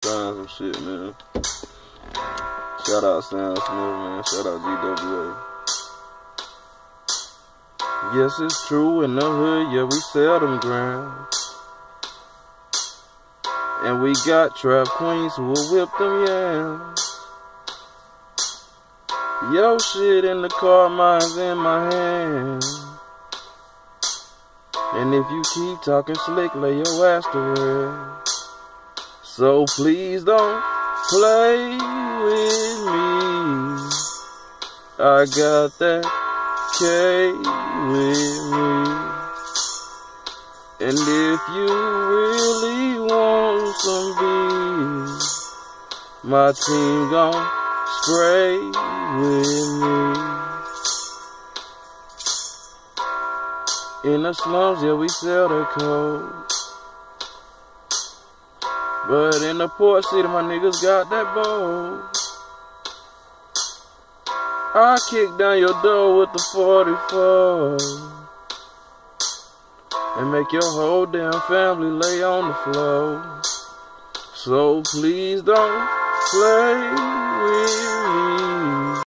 trying some shit, man. Shout out Sam Smith, man. Shout out GWA. Yes, it's true, in the hood, yeah, we sell them grams. And we got trap queens who will whip them yams. Yo shit in the car, mine's in my hand. And if you keep talking slick, lay your ass to rest. So please don't play with me. I got that K with me. And if you really want some beef, my team gon' spray with me. In the slums, yeah, we sell that coke. But in the port city, my niggas got that bowl. I kick down your door with the 44 and make your whole damn family lay on the floor. So please don't play with me.